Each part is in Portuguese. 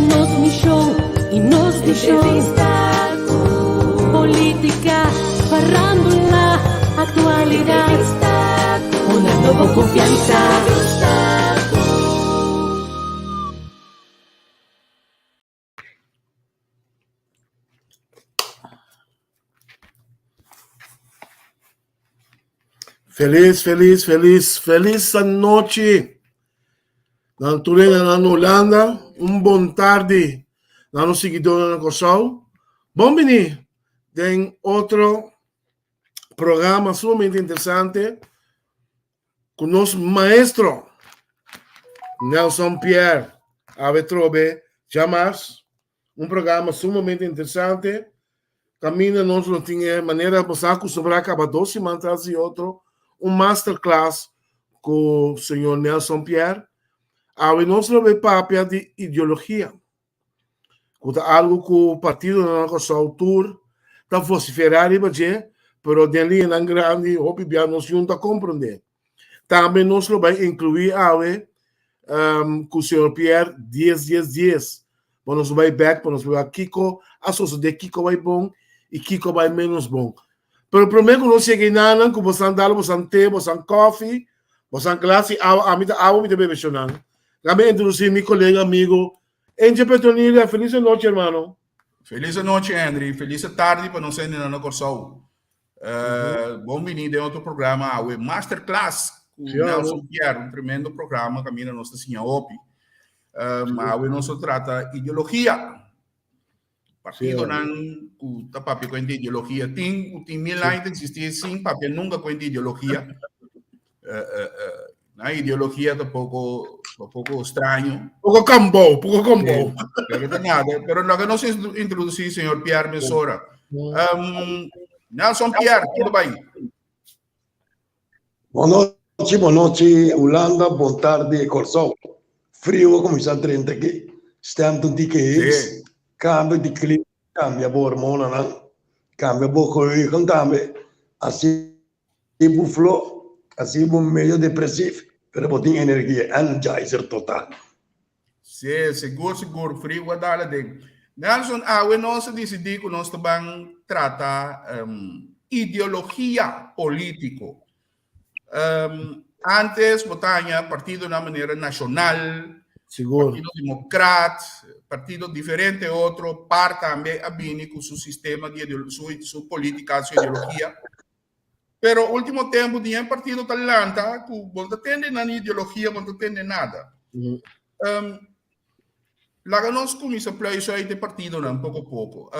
nos michou e nos deixou. Política, farándula, atualidade, uma nova confiança. Feliz noite. Na Turenga, na Holanda, bom tarde. Na no seguidor na Corsol. Bom venir. Tem outro programa sumamente interessante com nosso maestro Nelson Pierre. Ave trobe jamais. Programa sumamente interessante. Caminha nós não tinha maneira de acostumar a 12 semanas e outro. Masterclass com o senhor Nelson Pierre. Aí nós não vemos papel de ideologia. Algo que o partido não consegue tour, está vociferar, mas dali na grande, obviamente, nós não compreender. Também nós vamos incluir com o senhor Pierre 10. Nós vamos back, nós vamos Kiko, a sócia de Kiko vai bom e Kiko vai menos bom. Pero primeiro nós chegamos na com você andar, você té, você coffee, você classe, a mim me deve mencionar. Também introduzir meu colega amigo Enche Petronilha. Feliz noite, irmão. Feliz noite, André. Feliz tarde para nós ainda na Corsol. Bom vindo em outro programa, o Masterclass com Nelson Pierre, tremendo programa, caminha nossa senhora OPI. Não se trata ideologia. Partido não está papel com ideologia. Tem mil anos existir sim, papel nunca com ideologia. Na ideologia é um pouco estranho. Pouco combo. Pero lo que nos introduzir, senhor Pierre Messora. Nelson Pierre, tudo bem? Boa noite, Holanda. Boa tarde, Corsol. Frio, como está 30 aqui. Estamos tudo que cambio de clima, cambia a hormona, cambia a coisa, também. Assim, o flow, assim, meio depressivo, pero botem energia, energizer total. Sim, seguro, frio, a dar de. Nelson, nós decidimos que nós também tratar ideologia político. Antes, botanha, partido na maneira nacional, seguro. Partido Democrata, partido diferente, outro, par também a Bini com seu sistema de sua política, sua ideologia. Pero, último tempo, tinha partido Atlanta, que não tem na ideologia, não tem nada. Lá que nós começamos a isso aí de partido, não, pouco a pouco.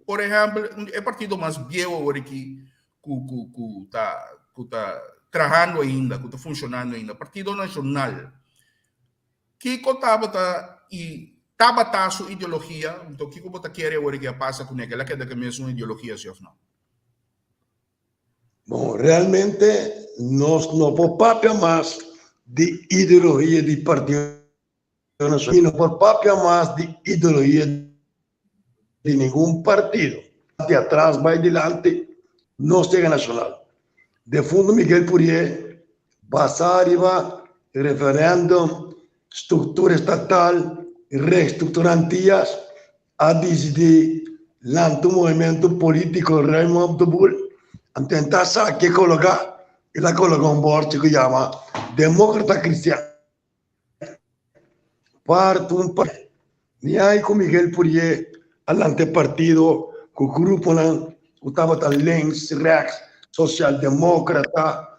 Por exemplo, o partido mais viejo agora que está trabalhando ainda, que está funcionando ainda, Partido Nacional. Que estava sua ideologia, então o que você quer agora que passa com ela, que é da mesma ideologia, se não? Bom, realmente nós não podemos mais de ideologia de partido nacional, não podemos mais de ideologia de nenhum partido. De atrás, vai adiante, nós chega nacional. De fundo, Miguel Purier, passar arriba, referendum, estrutura estatal, reestruturantias, a decidir o movimento político Raymond Abdul, a tentar saber colocar, e lá colocou bordo que chama Demócrata Cristiano. Parto partido. E aí com Miguel Purier, alante partido, com o grupo que estava links, rex, social-demócrata,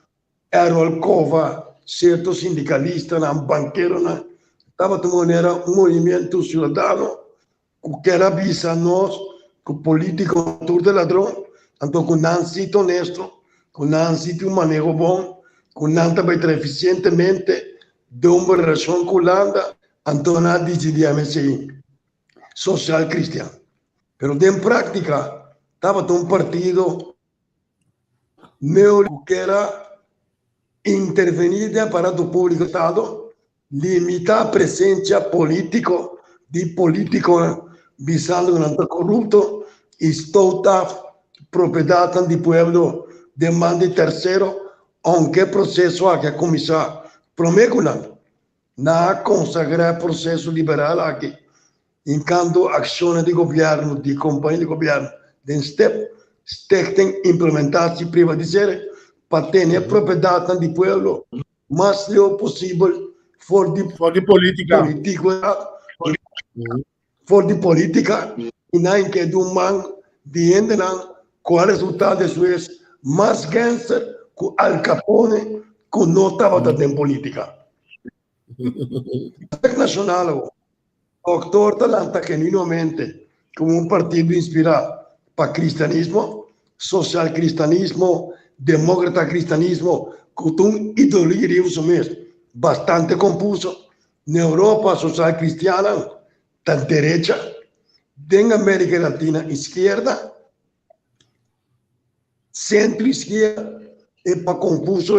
Errol Kova, certo sindicalista, banqueiro, estava de maneira um movimento cidadano que era visa nós, que o político tudo de ladrão, então com não sítio honesto, com não sítio manejo bom, com não também eficientemente, de uma relação com a Holanda, então nós decidimos assim, social cristiano. Pero de prática, estava de partido que era intervenir para o público Estado, limitar a presença de político visando que não está corrupto, e está propriedade do povo demanda de terceiro, aunque processo há que começar, prometo não consagrar processo liberal aqui, enquanto ações de governo, de companhia de governo, de STEP, tem implementação e privatizar para ter propriedade do povo, mas o possível for de política. For de política, e não que do man de entrar qual é o resultado de suas mais câncer com Al Capone, que não estava em política. Nacional, doctor Talanta genuinamente como partido inspirado para cristianismo, social cristianismo, demócrata cristianismo, com uma ideologia bastante confuso. Na Europa, social cristiana, da direita, na América Latina, esquerda, centro-esquerda, e para confuso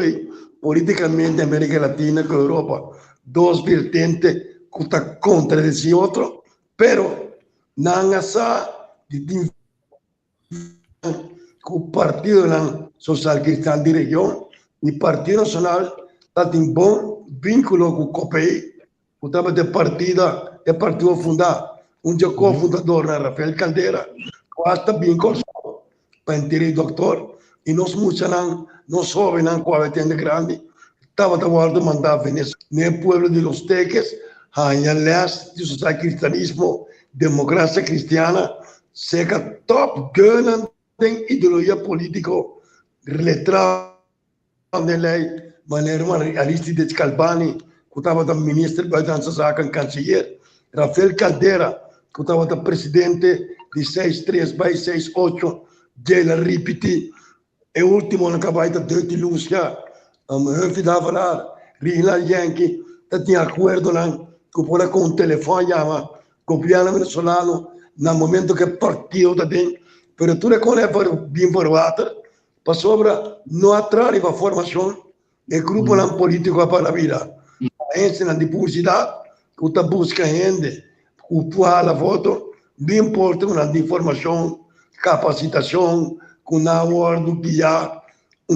politicamente América Latina com Europa. Dos vertentes que estão contra esse outro, pero não há de o Partido Social Cristão de região e o Partido Nacional está em bom vínculo com o COPEI, que estava de partido fundado, dia cofundador, Rafael Caldeira, que está bem consolado para entender doutor, e nós muitos não sabem qual é o grande, estava de volta mandar Venezuela, no pueblo de los Teques, a leste do social cristianismo, democracia cristiana, seca top gun tem ideologia política letrada de lei, maneira Aristide Calbani, que estava da ministro da Zaca, canceler, Rafael Caldeira, que estava da presidente de 6-3 by 6-8, Jela Ripiti, e último na cabaita de Lúcia, eu dava lá, Rila Yankee, tinha acordo que por com o telefone chama, governo venezuelano, no momento que partido da dentro, pero tu reconhece bem por water, para sobra não atrai a formação, o grupo político para a vida, esse na publicidade, que está busca gente, o puala voto, bem importa uma informação, capacitação, com na hora do guiar,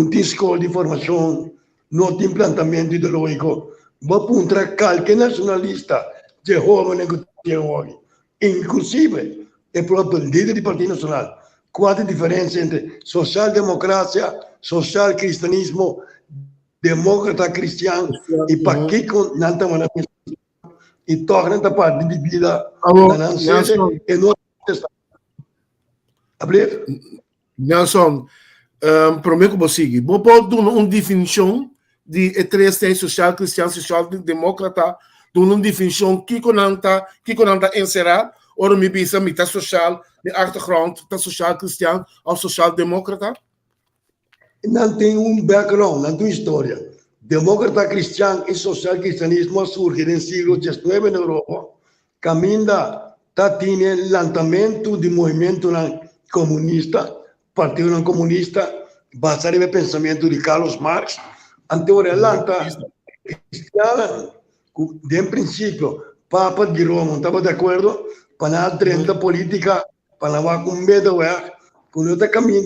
disco de formação, não tem implantamento ideológico, vou apontar qualquer nacionalista, de jovem que tem hoje, inclusive o próprio líder do Partido Nacional. Qual a diferença entre social-democracia, social-cristianismo, demócrata cristiano e para que não estamos e torna a parte de vida na nação e não Nelson, prometo que você vou pôr uma definição de três tem social cristiano, social democrata, uma definição que conanta encerrar, ou me pensa mitad social, de achtergrond, dat social cristiano ou social democrata? Não tem background, não tem história. Demócrata cristiano e social cristianismo surge no século XIX na Europa, caminha tinha o lançamento do movimento comunista, Partido Comunista, baseado no pensamento de Carlos Marx, anterior lanta cristiana, de princípio, Papa de Roma estava de acordo para a trenda política, para lá com medo, com outra caminha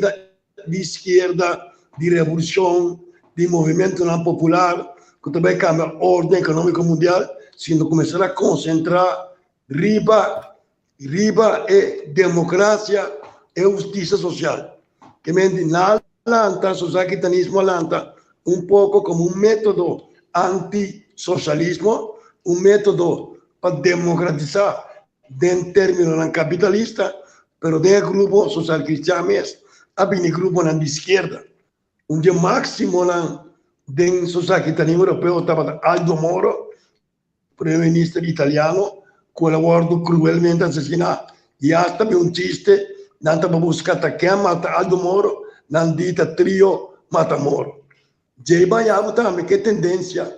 de esquerda, de revolução, de movimento popular, que também cambia a ordem econômica mundial, sendo começar a concentrar riba e democracia e justiça social. Que na Lanta, social cristianismo Lanta, pouco como método anti-socialismo, método para democratizar em termos capitalista, pero de grupo social cristiano há grupo de esquerda. Dia máximo de social cristianismo europeu estava Aldo Moro, primeiro-ministro italiano, colaborou cruelmente assassinado. E hasta chiste, não estava buscando quem mata Aldo Moro, não dita trio mata Moro. Já vai também que tendência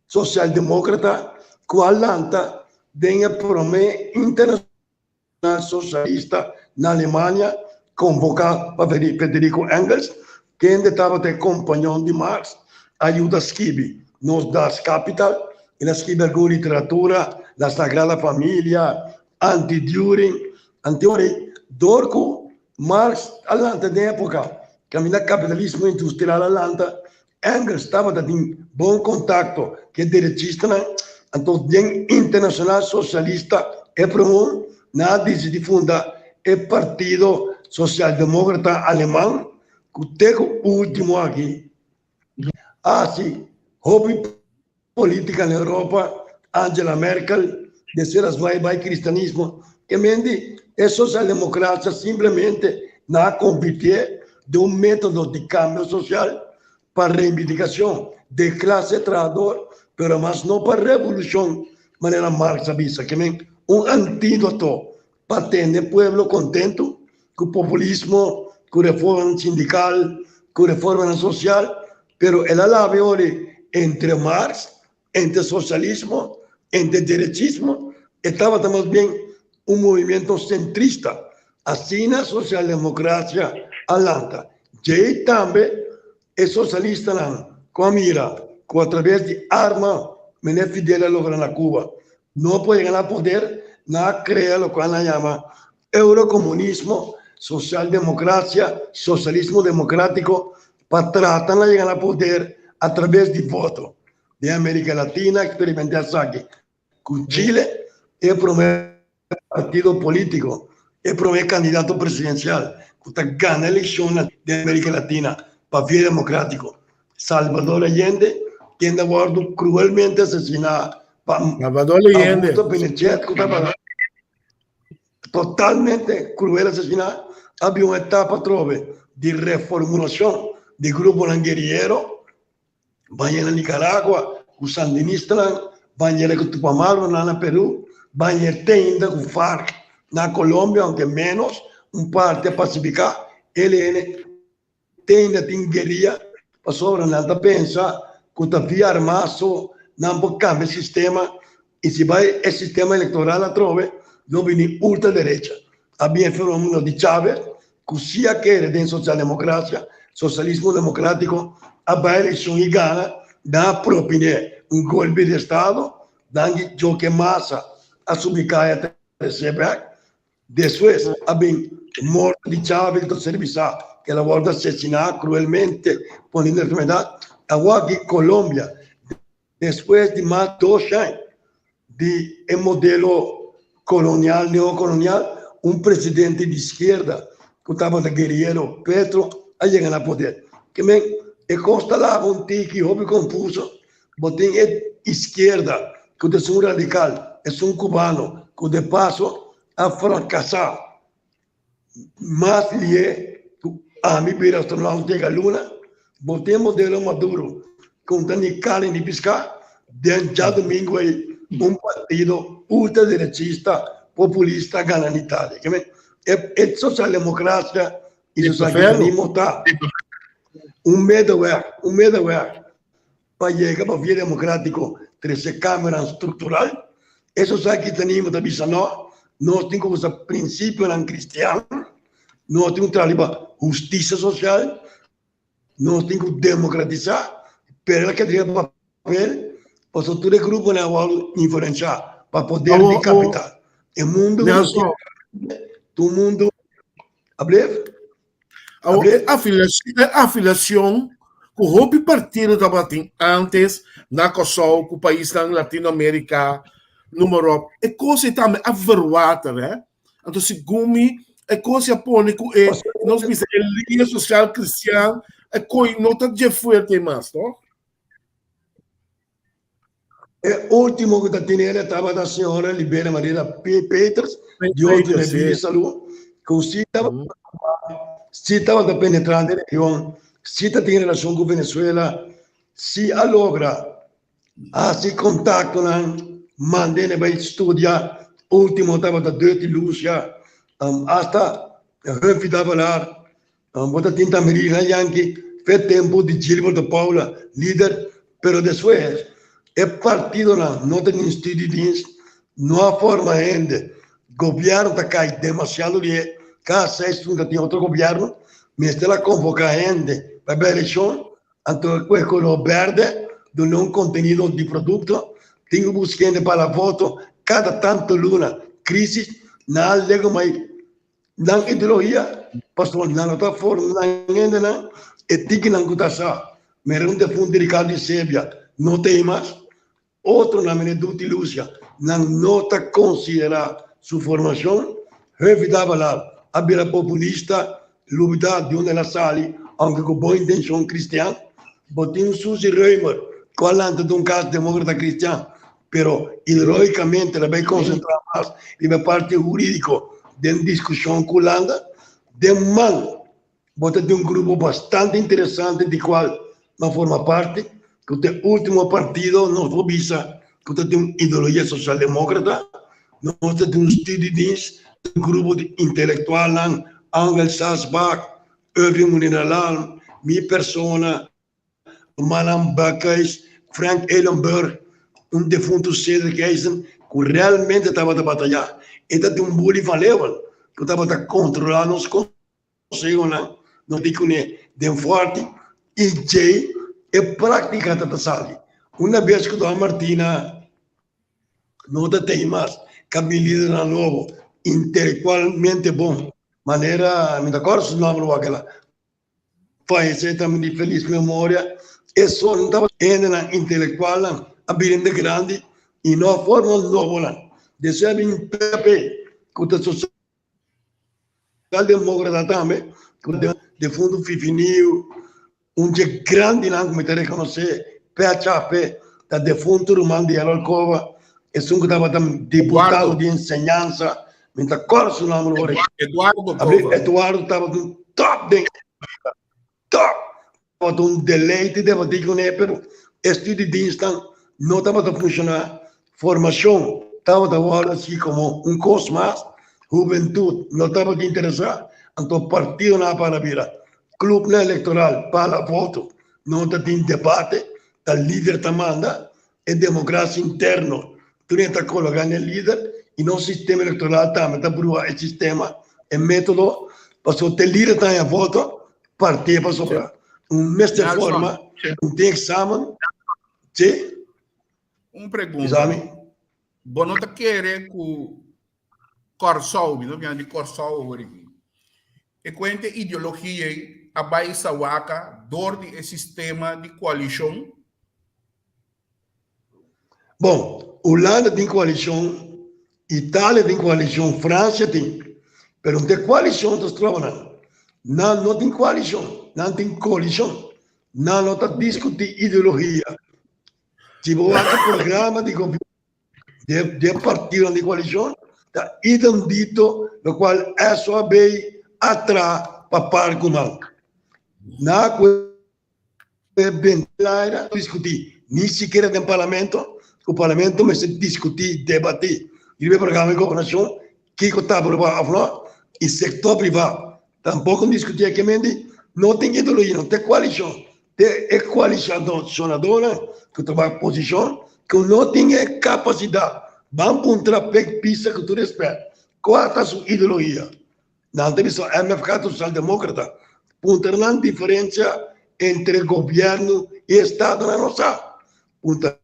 social-demócrata, qual lanta tem a promessa internacional socialista na Alemanha, convocada para Federico Engels, que estava de companhão de Marx, ajuda Schibbi, nos das Capital, e na Schibbi alguma literatura, la Sagrada Família, Anti-Düring, Dorco, Marx, Atlanta de época, caminha capitalismo industrial Atlanta, Engels estava em bom contato, que é direitista, então, tem internacional socialista e promuove na di funda e Partido Socialdemócrata Alemán, que o último aqui. Assim, hobby política na Europa, Angela Merkel, de ser as vai cristianismo, que mende é social-democracia simplesmente na competir de um método de cambio social para reivindicação de classe trabalhadora, pero mas não para revolução, maneira Marx avisa, que é antídoto para ter o povo contento com o populismo, com a reforma sindical, com a reforma social, pero ela la ve entre Marx, entre socialismo, entre derechismo, estava também movimento centrista, assim na social-democracia alanta. E também é socialista com a mira, com através de arma, mas é fidel a lograr na Cuba. Não pode ganhar poder, na criar o que ela chama eurocomunismo, social-democracia, socialismo democrático, para tratar de ganhar poder através de voto. De América Latina, experimentar isso aqui. Com Chile, é prometer partido político, é prometer candidato presidencial, que ganha a eleição de América Latina para via democrático. Salvador Allende, que ainda guardo cruelmente assassinado. Salvador Allende. Totalmente cruel assassinado. Havia uma etapa trove de reformulação de grupo guerrilheiro, banheira na Nicarágua, o sandinista, banheira com Tupamaro, na Peru, banheira ainda com FARC, na Colômbia, aunque menos, parte pacificar, ele tem guerrilha, para sobre nada pensa, que via armado, não pode cambiar o sistema, e se vai o sistema eleitoral a trove, não vem ultradireita. Havia fenômeno de Chávez, que se quer dentro da social-democracia, socialismo democrático, a eleição e gana, dá propina golpe de Estado, dá jogo massa, a subicar até receber. Depois, a morte de Chávez do serviço, que ela volta a assassinar cruelmente, ponindo enfermidade. Agora aqui, Colômbia, depois de mais de 2 anos de modelo colonial, neocolonial, presidente de esquerda, que estava de guerreiro Petro, a chegar no poder. Que é consta lá um tique, houve confuso, botem esquerda, que é um radical, é um cubano, que de passo a fracassar. Mas a mim vira astronauta de luna, botei modelo Maduro, com Tanicale de piscar, já domingo aí, partido ultradiretista, populista, ganha na Itália. É social-democracia e socialismo está middleware, para chegar para via democrático, 13 câmara estrutural, isso aqui temos da visa nós temos o princípio cristiano, nós temos trabalho justiça social, nós temos que democratizar, pero que tem papel, para todo o grupo na influenciar, para poder de capital. O mundo, o mundo, A afiliação com o partido estava antes na Kosovo, com o país da Latinoamérica, no Europa, é coisa também a verwata, né? Então, segundo é coisa põe que nós pensamos a linha social cristã é coisa não está de forte mais, não? O último que tinha estava da senhora Libera Maria Peters, de outro de saúde, que se estava penetrando na região, se tem relação com Venezuela, se a logra, se contato, mandei para estudar, o último estava da Dirty Lúcia, hasta eu estava lá, bota tinta merina Yankee, fez tempo de Gilberto Paula, líder, pero depois, é partido não tem instituições, não há forma ainda, governo está caindo demasiado ali, cada 6 anos tem outro governo, mas ela convoca gente para a eleição, então o color verde, do não conteúdo de produto, tem que buscar para voto, cada tanto luna, crise, na lego mais, na ideologia, pastor, na outra forma, ainda não, etica não custa mas não tem fundo de Ricardo de Sébia, não tem mais, outro na minha Duty Lúcia, não nota considerar sua formação, evitava lá a vida populista, luta de uma das salas, aunque com boa intenção cristã, botinho Suzy Reimer, falando de um caso democrata cristão, pero ideologicamente ela vai concentrar mais na parte jurídica da discussão com Holanda, de man, bota de um grupo bastante interessante, de qual não forma parte, que o último partido não foi visa, que tem uma ideologia social-democrata, nós temos um estudiante, um grupo de intelectual, Angel Sasbach, Irving Muninalam, minha persona, Manan Bakais, Frank Ellenberg, um defunto Cedric Eisen, que realmente estava a batalhar. E tem um bully valeu, que estava a controlar nos conselhos, não digo nem de forte, e Jay é prática da sala. Uma vez que a Martina não tem mais, caminho na novo, intelectualmente bom, maneira, me acordo se não é aquela, faz também de feliz memória, e só não estava na intelectual, a birinde grande, e não forma nova, de ser em PP, que o social-democrata também, de fundo fifinio, de grande não me tem reconhecer, PHP, da defunto Romano de Alcova, e um que estava deputado de ensinança, me acordo se não é Eduardo estava no top, estava um deleite, devo dizer que pero estudo de instante, não estava a funcionar, formação, estava agora assim como um curso mais, juventude, não estava a interessar, então partido não para virar, clube eleitoral para voto, não tem debate, o líder manda, é democracia interna, tu não está colocando o líder, e no sistema eleitoral também está por o sistema, é método, para o líder está em voto, partido para sobrar. Mês de forma, tem exame, sim? Pergunta. Exame. Bonota querer que o Corsol, não viene de Corsol aqui. E quanta ideologia a Baía Waka dor de sistema de coalição? Bom, Holanda tem coalição, Itália tem coalição, França tem, mas não tem coalição dos trabalhando. Não tem coalição, não tem coalição, não está discutindo ideologia. Se você há programa de governo de partido de coalição, está identificado, no qual é só bem atrás para par com o na coisa bem clara discutir, nem sequer no parlamento, o parlamento mas discutir, debater, e o programa de governação que está aprovado e setor privado tampouco discutir aqui, não tem ideologia, não tem coalição, tem coalicionadora que trabalha posição que não tem capacidade, vamos contra a pista que tu respeita, qual é a sua ideologia? Não tem isso, MFK social-democrata, punta não diferença entre governo e Estado na nossa. Punta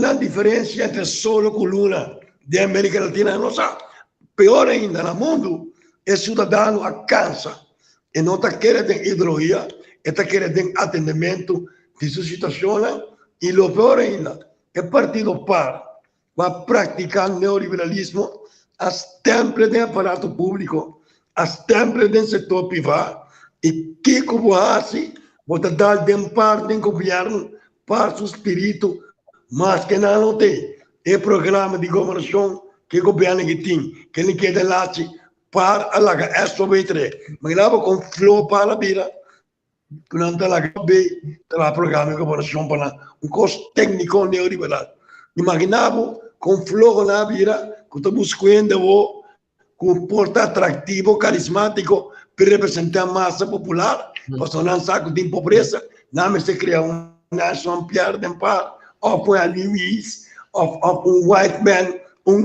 não diferença entre solo coluna de América Latina na nossa. Pior ainda, no mundo, é cidadão alcança e não está querendo ideologia, está querendo atendimento de sua situação e o pior ainda, é partido par, vai praticar neoliberalismo as tempos do aparato público, as tempos do setor privado, e que como assim, vou dar de parte do governo para o espírito, mas que não tem. É programa de governação que o governo que tem, que ele quer dar para a SOB3. Mas lá com flow para a vida, que não está lá bem, está programa de governação para um curso técnico neoliberal. Imaginava com flow na vida, que estou buscando com um porta atrativo, carismático, para representar a massa popular, para não saco de pobreza, não se cria uma nação pior de par, ou foi a Luiz, ou white man,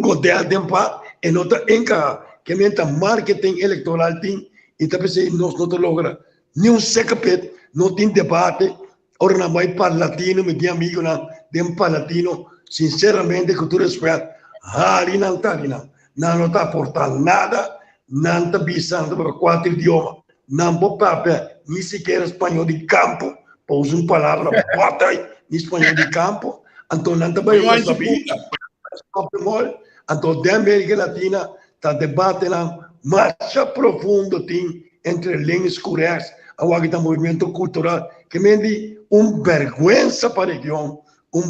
Godel de par, e não está enca, que menta marketing eleitoral tem, e também se nós não logra nenhum secapete, não tem debate, ora não vai para latino, me tem amigo não, tem para latino, sinceramente, com todo respeito, não está aportando nada, não está visando para 4 idiomas, não pode papel, nem sequer espanhol de campo, para usar uma palavra, bota aí, espanhol de campo, então não também eu sabia, então da América Latina está debatendo marcha profundo tem entre línguas corretas, agora movimento cultural, que me diz vergüenza para a região,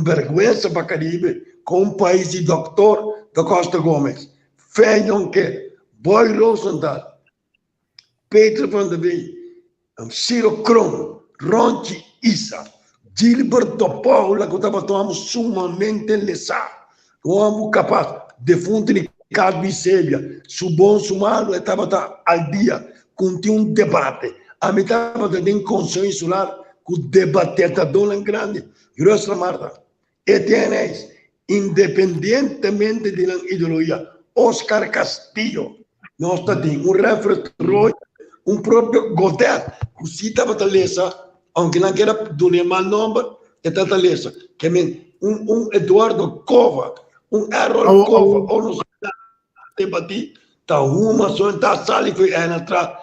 vergüenza para o Caribe, com um país de doutor da Costa Gomes, Feijão que, Boy Rosenthal, Peter van der Wey, Ciro Kron, Ronchi Issa, Gilberto Paula, que estávamos sumamente lesados, como capaz de fundir Calvicelha, su bom, su malo, estava al dia, continha um debate. A mim estava tendo consciência insular, que o debate está tão grande. Grossa Marta, e tienes, independentemente da ideologia, Oscar Castillo, nós temos refresco, próprio Godet, que se estava talesa, aunque não era do mal nome, está talesa, que Eduardo Cova, Errol Cova, ou não debati, tá uma só está sala que é atrás,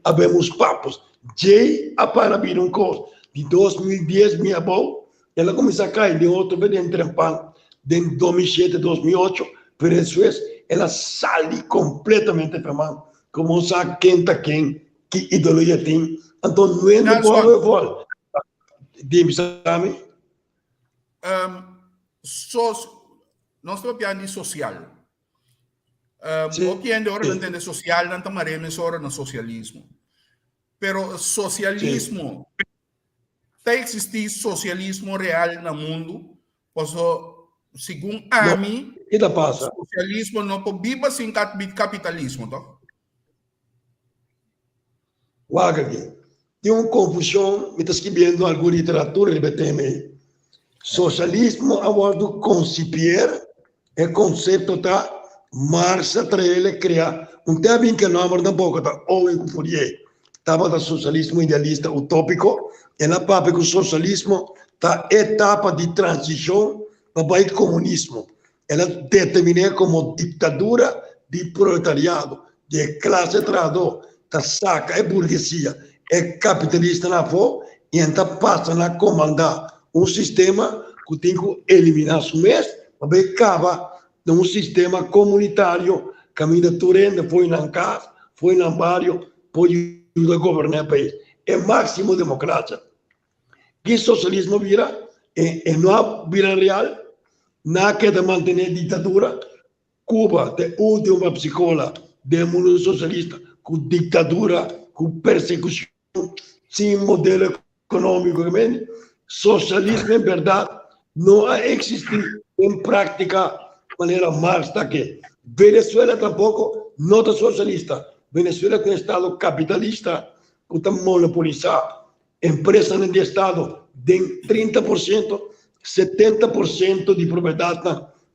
abemos papos. Jay a para vir curso de 2010 minha avó, ela começou a cair de outro vez em trempão, de 2007, 2008, pero depois ela saiu completamente fermada, como sabe quem que ideologia tem, então não é no povo de sabe? Nós estamos falando de social. O que ainda ahora entende social, não tomaremos ahora no socialismo. Pero socialismo, está existir socialismo real no mundo, pues, segundo a mim, socialismo não pode viver sem capitalismo, tá? Wagagi, tem uma confusão, me está escrevendo alguma literatura, ele BTM. Socialismo, agora do conceber, é conceito da Marx ele cria tempo que não da boca da Owen Fourier estava da socialismo idealista utópico e na parte que o socialismo da etapa de transição para o comunismo ela determina como ditadura de proletariado de classe trabalhadora da saca é burguesia é capitalista na fo e então passa a comandar sistema que tem que eliminar o mês para acabar num sistema comunitário, caminho de Turenda, foi na casa, foi na barrio, pode governar o país. É máximo democracia. Que socialismo vira, não vira real, não quer manter ditadura. Cuba, de última psicóloga, do mundo socialista, com ditadura, com persecução, sem modelo econômico. Socialismo, em verdade, não existe em prática maneira Marx está aqui. Venezuela tampouco não é socialista. Venezuela é um estado capitalista que está monopolizado. Empresas de estado de 30%, 70% de propriedade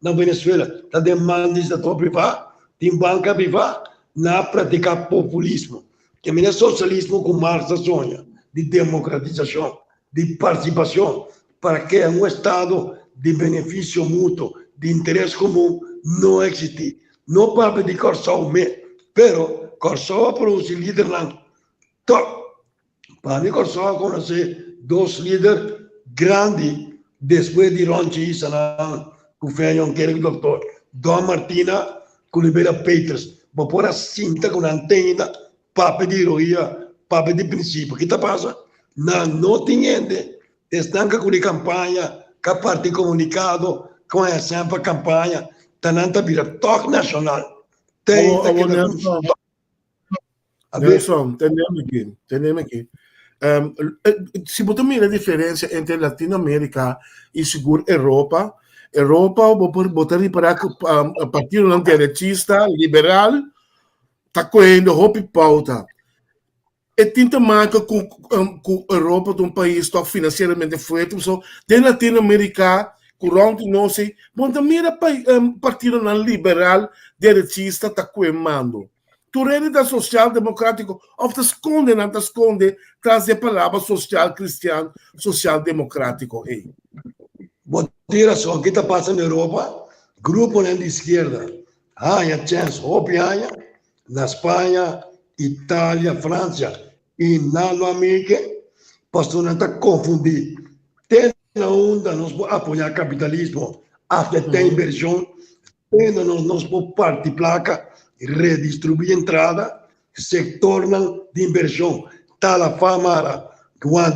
na Venezuela. Está demanda de setor privado, tem banca privada, na praticar populismo. Que é socialismo com Marx sonha, de democratização, de participação, para que um estado de benefício mútuo, de interesse comum, não existe. Não para de Corsão, pero Corsão para os líderes lá. Para mim, Corsão conhece dois líderes grandes, depois de Ronchi Issa, que foi um querido doutor, Dom Martina, que libera Peters, para pôr a cinta com a antena, papo de heroia, papo de princípio. O que está passando? Não tem gente, estanca com a campanha, com a parte comunicado, com a sempre a campanha, tananta vira toque nacional. Nelson, tenemos aqui. Se você mira a diferença entre Latinoamérica e seguro Europa, você reparar que o partido antirracista, liberal, está correndo roupa e pauta. E tenta marcar com a Europa de um país financeiramente forte, de Latinoamérica, curante não sei, mas também partido liberal, direitista, está coemando. Tu da social democrático, ou te esconde, não te esconde, traz a palavra social cristiano, social democrático. Vou ter só o que está passando na Europa, grupo na esquerda, há chance, há na Espanha, Itália, França, e na América, pastor não está confundindo. Tem na onda nós vamos apoiar capitalismo, afetar inversão, ainda nós vamos partir placa, redistribuir entrada, se torna de inversão. Tal a fama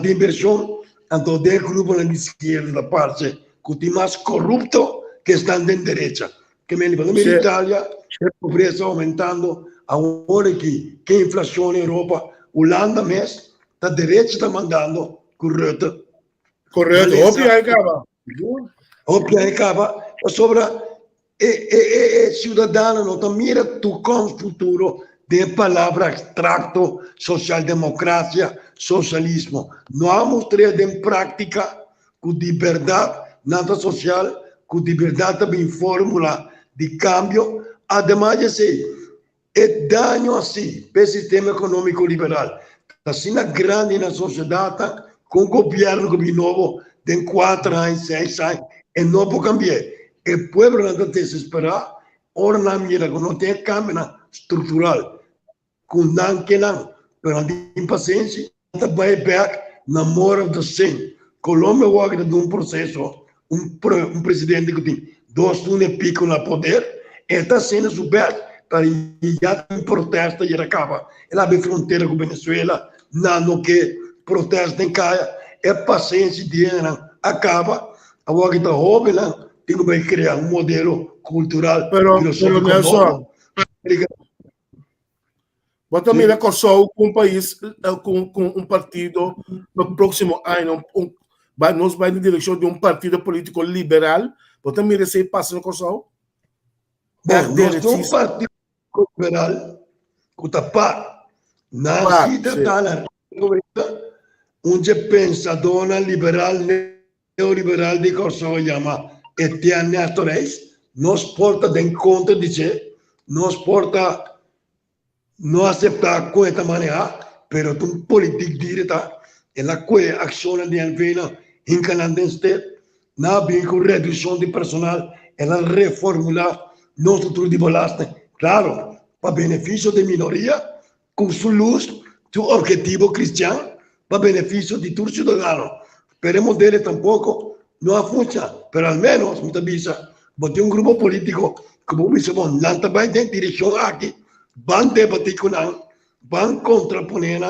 de inversão, então tem grupo na esquerda da parte que tem mais corrupto que estão na direita. Que me lembra, na Itália, a pobreza aumentando, agora que a inflação na Europa, Holanda mesmo, a direita está mandando correto. Correto, óbvio aí, cara. Óbvio aí, cara. Sobra, cidadano não mira tu com o futuro de palavra abstracto, social-democracia, socialismo. Não mostrar em prática com liberdade, nada social, com liberdade também fórmula de câmbio, además de é dano assim para o sistema econômico liberal. Assim, na grande na sociedade, com o governo novo, de 4 anos, 6 anos, e não pode cambiar. O povo não está desesperado, ora na mira, não tem câmbio estrutural. Com não que não, mas não tem paciência, está vai back na moral do sim. Colômbia vai de um processo, presidente que tem 2 anos e pico no poder, e está sendo superado. Já tem protesta e acaba. Ela vê fronteira com Venezuela, não que protesta em caia, é paciência de acaba. Agora que está jovem, tem que criar um modelo cultural. Pero Nelson, bota mira que só com um país, com um partido, no próximo ano, nós vamos na direção de um partido político liberal. Bota mira se passa no Kosovo. Bom, nós temos um partido liberal que está para na cidade onde pensador liberal neoliberal de Kosovo chama Etienne Nestor Reis, nos porta de encontro dice, nos porta não aceitar com esta maneira, pero um político direta ela que ação de alvena em Canadá State na bem com redução de personal ela reformular nosso estrutura de balaste, claro, para benefício de minoria, com sua luz, seu objetivo cristão, para benefício de todo cidadão. Esperemos dele tampouco não funciona, mas ao menos, muita visa, bote um grupo político, como o bispo, não também tem direção aqui, vão debater com nós, vão contraponer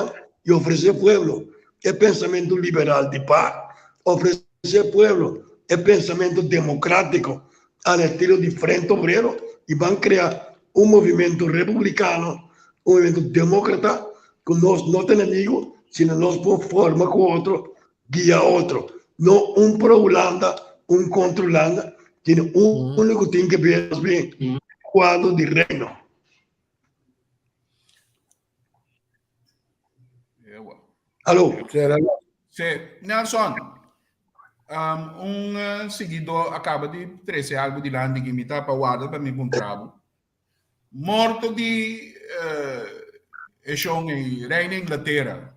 e oferecer ao povo. É pensamento liberal de paz, oferecer ao povo, é pensamento democrático, al estilo de Frente Obrero, e vão criar um movimento republicano, um movimento demócrata, que nós não temos inimigo, sino nós podemos formar com outro, guia outro. Não um para Holanda, um contra Holanda, tem um único que tem que ver bem, quadro de reino. Alô? Sí, Nelson, seguidor acaba de trazer algo de lá que me está para guardar para me encontrar. Morto de Reina Inglaterra.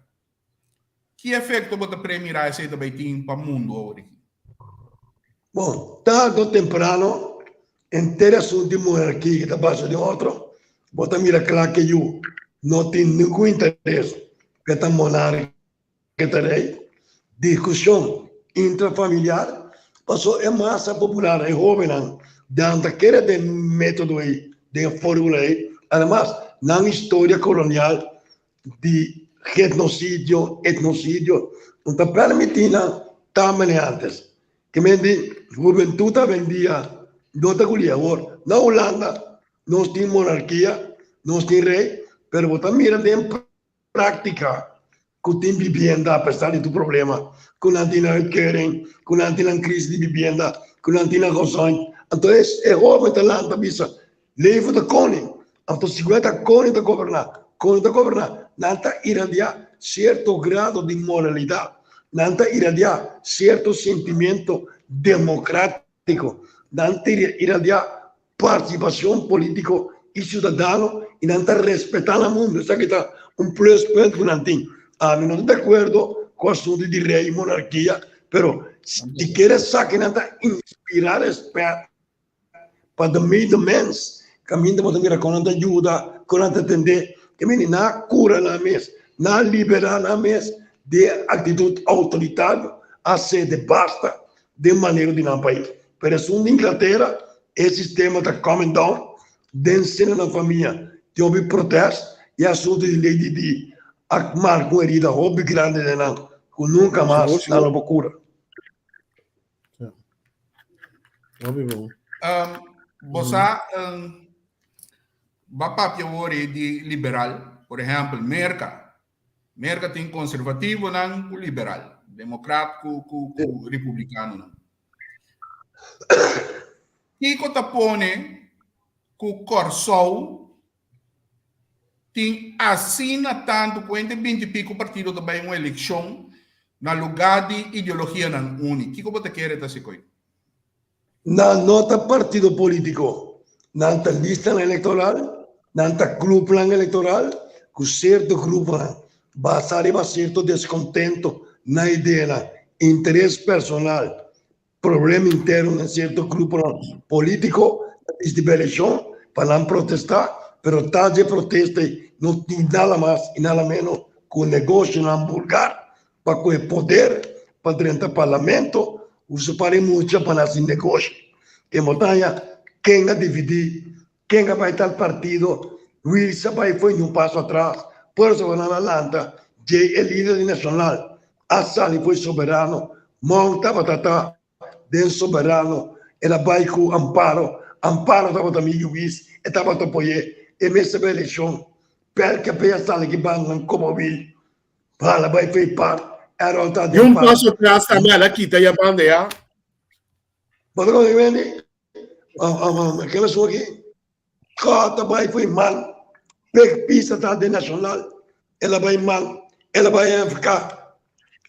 Que efeito você premiar esse também tem para o mundo hoje? Bom, tarde ou temprano, inteira assunto de monarquia que está baixo de outro, você mira claro que eu não tenho nenhum interesse que esta monarquia terei. Discussão intrafamiliar, passou é massa popular, é jovem, dando aquele de método aí, de fórmula aí, además, na história colonial de etnocídio, não permitindo também antes. Que me diz, juventude vendia, não está colhia agora. Na Holanda, nós temos monarquia, nós temos rei, mas você mira em prática, que tem vivienda, apesar de tu problema, que não tem querem, que não tem crise de vivienda, que não tem razões. Então, é jovem da Holanda, bisa, leva da Koning, então 50 Koning da governar, não está irradiar certo grado de moralidade, não está irradiar certo sentimento democrático, não está irradiar participação política e cidadano, e não está respeitando o mundo. Isso aqui está plus ponto que não tem. Não estou de acordo com o assunto de rei e monarquia, mas se queres saber, não está inspirar respeito para o meio do mês, caminho de mirar com a ajuda, com a atender, que não cura na mesa, não libera na mesa de atitude autoritária, aceite basta de maneira de não país. Pero es una Inglaterra, el sistema está coming down, dentro na família, tem houve protesto e assunto de lei de marca uma herida hobby grande de não, que nunca mais na loucura. Bosa bapap ya wori di liberal, por exemplo, Merca tem conservativo nan ku liberal, democrático ku republicano nan. Kiko tapone ku Corsou tem assina tanto quanto 20 e pico partido também uma eleição na lugar de ideologia nan uni. Kiko bote quer ta sikoi. Na nota partido político, nanta lista eleitoral, nanta grupo eleitoral, com certo grupo basado em certo descontento na ideia, interesse personal, problema interno em certo grupo político, de eleição, para não protestar, pero tal de protesta não tem nada mais e nada menos que o negócio não vulgar, para o poder, para dentro do parlamento, usa para muito para esse negócio. Que montanha, quem vai dividir, quem vai estar partido, Luiz Sabai foi um passo atrás, por isso na Atlanta, Jay é líder nacional, Assali foi soberano, Monta Batata, den soberano, ela vai com Amparo estava também Luiz, estava a apoiar, e mesmo a eleição, perché pensare che vanno come vi, para vai fare parte, era volta di un passo atrás também, ela quita e a bandeira. Mas quando vem, aquela pessoa que cada vai foi mal, pisa tá de nacional, ela vai mal, ela vai ficar,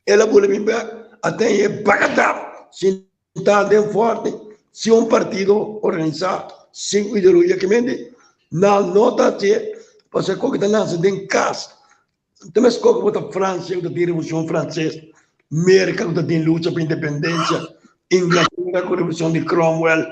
ela pode vir até é bagatá, se tá de forte, se partido organizado, sem ideologia que mende, na nota te, você que tá nasce em casa, também se que bota França, que tem revolução francesa, América que tem luta para independência, Inglaterra com a revolução de Cromwell,